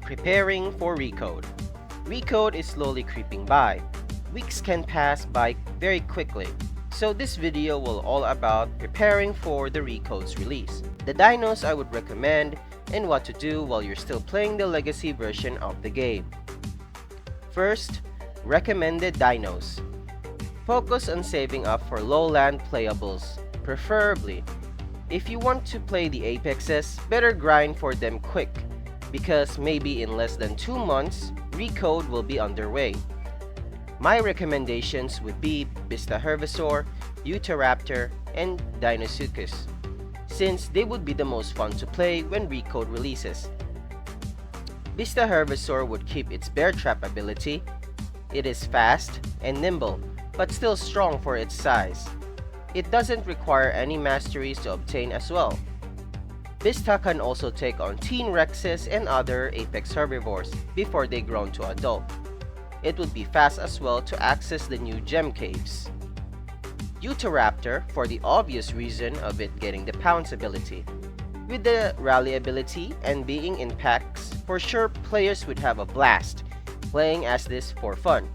Preparing for Recode. Recode is slowly creeping by. Weeks can pass by very quickly. So this video will all about preparing for the Recode's release, the dinos I would recommend, and what to do while you're still playing the legacy version of the game. First, recommended dinos. Focus on saving up for lowland playables, preferably. If you want to play the apexes, better grind for them quick, because maybe in less than 2 months, Recode will be underway. My recommendations would be Bista Herbisaur, Utahraptor, and Deinosuchus, since they would be the most fun to play when Recode releases. Bista Herbisaur would keep its bear trap ability. It is fast and nimble, but still strong for its size. It doesn't require any masteries to obtain as well. Bista can also take on teen Rexes and other apex herbivores before they grow to adult. It would be fast as well to access the new gem caves. Utahraptor, for the obvious reason of it getting the pounce ability. With the rally ability and being in packs, for sure players would have a blast playing as this for fun.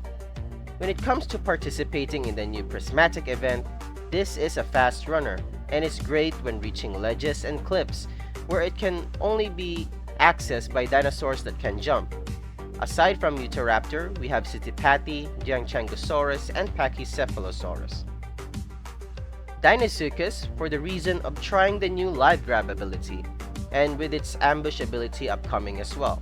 When it comes to participating in the new Prismatic Event, this is a fast runner, and is great when reaching ledges and cliffs, where it can only be accessed by dinosaurs that can jump. Aside from Utahraptor, we have Citipati, Gianchangosaurus, and Pachycephalosaurus. Deinosuchus, for the reason of trying the new live grab ability, and with its ambush ability upcoming as well.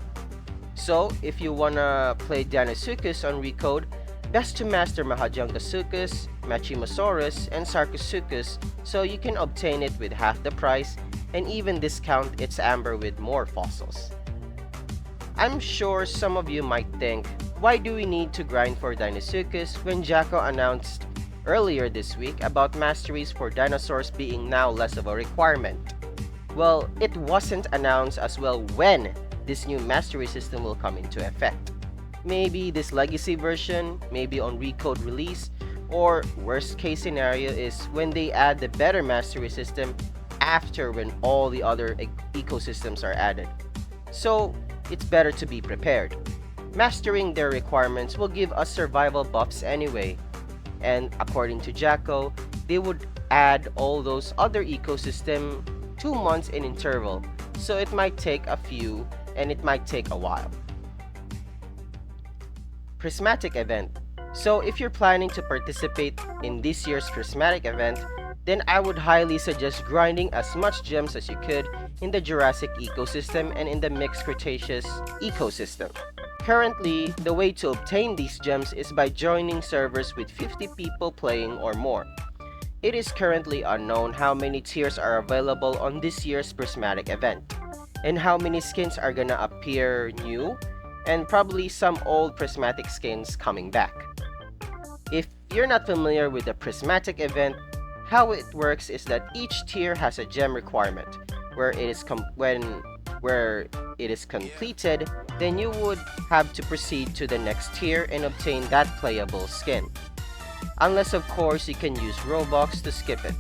So, if you wanna play Deinosuchus on Recode, best to master Mahajangasuchus, Machimosaurus, and Sarcosuchus so you can obtain it with half the price and even discount its amber with more fossils. I'm sure some of you might think, why do we need to grind for Deinosuchus when Jacko announced earlier this week about masteries for dinosaurs being now less of a requirement? Well, it wasn't announced as well when this new mastery system will come into effect. Maybe this legacy version, maybe on Recode release, or worst case scenario is when they add the better mastery system after when all the other ecosystems are added. So it's better to be prepared. Mastering their requirements will give us survival buffs anyway, and according to Jacko, they would add all those other ecosystem 2 months in interval, so it might take a few and it might take a while. Prismatic Event. So if you're planning to participate in this year's Prismatic Event, then I would highly suggest grinding as much gems as you could in the Jurassic ecosystem and in the mixed Cretaceous ecosystem. Currently, the way to obtain these gems is by joining servers with 50 people playing or more. It is currently unknown how many tiers are available on this year's Prismatic Event, and how many skins are gonna appear new, and probably some old prismatic skins coming back. If you're not familiar with the Prismatic Event, how it works is that each tier has a gem requirement, where it is completed, then you would have to proceed to the next tier and obtain that playable skin. Unless of course you can use Robux to skip it,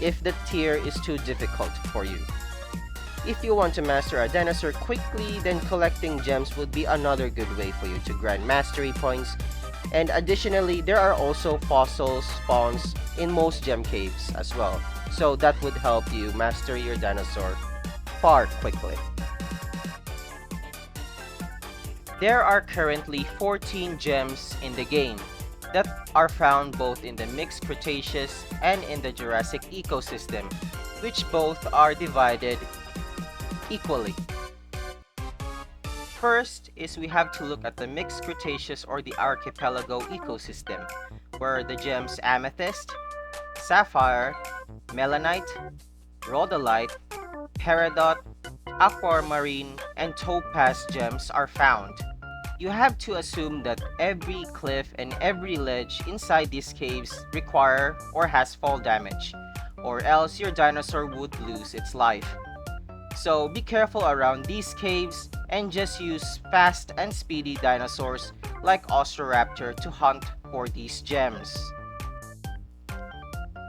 if the tier is too difficult for you. If you want to master a dinosaur quickly, then collecting gems would be another good way for you to grind mastery points. And additionally, there are also fossil spawns in most gem caves as well, so that would help you master your dinosaur far quickly. There are currently 14 gems in the game that are found both in the mixed Cretaceous and in the Jurassic ecosystem, which both are divided equally. First is we have to look at the mixed Cretaceous or the archipelago ecosystem, where the gems Amethyst, Sapphire, Melanite, Rhodolite, Peridot, Aquamarine, and Topaz gems are found. You have to assume that every cliff and every ledge inside these caves require or has fall damage, or else your dinosaur would lose its life. So be careful around these caves and just use fast and speedy dinosaurs like Utahraptor to hunt for these gems.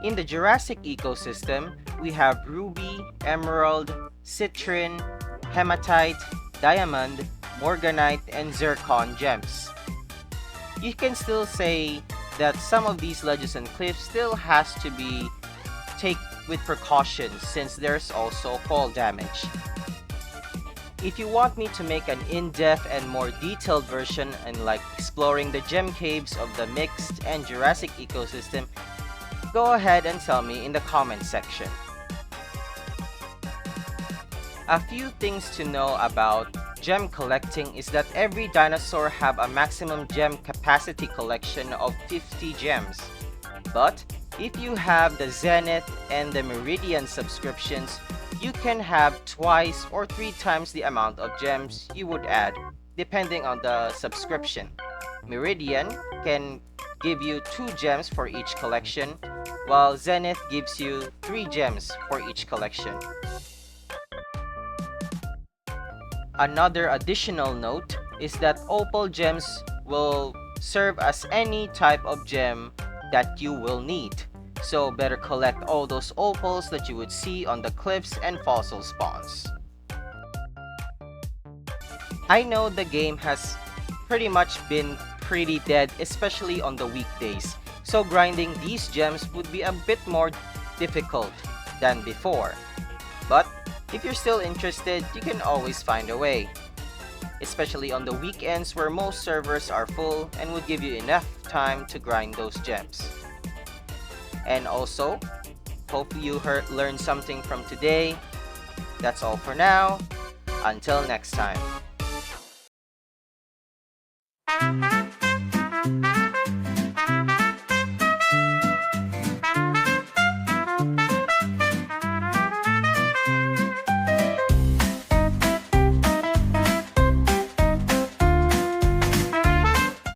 In the Jurassic ecosystem, we have Ruby, Emerald, Citrine, Hematite, Diamond, morganite, and zircon gems. You can still say that some of these ledges and cliffs still has to be taken with precaution since there's also fall damage. If you want me to make an in-depth and more detailed version and like exploring the gem caves of the mixed and Jurassic ecosystem, go ahead and tell me in the comment section. A few things to know about gem collecting is that every dinosaur have a maximum gem capacity collection of 50 gems. But if you have the Zenith and the Meridian subscriptions, you can have twice or 3 times the amount of gems you would add, depending on the subscription. Meridian can give you 2 gems for each collection, while Zenith gives you 3 gems for each collection. Another additional note is that opal gems will serve as any type of gem that you will need. So better collect all those opals that you would see on the cliffs and fossil spawns. I know the game has pretty much been pretty dead, especially on the weekdays. So grinding these gems would be a bit more difficult than before. But if you're still interested, you can always find a way. Especially on the weekends where most servers are full and would give you enough time to grind those gems. And also, hope you learned something from today. That's all for now. Until next time.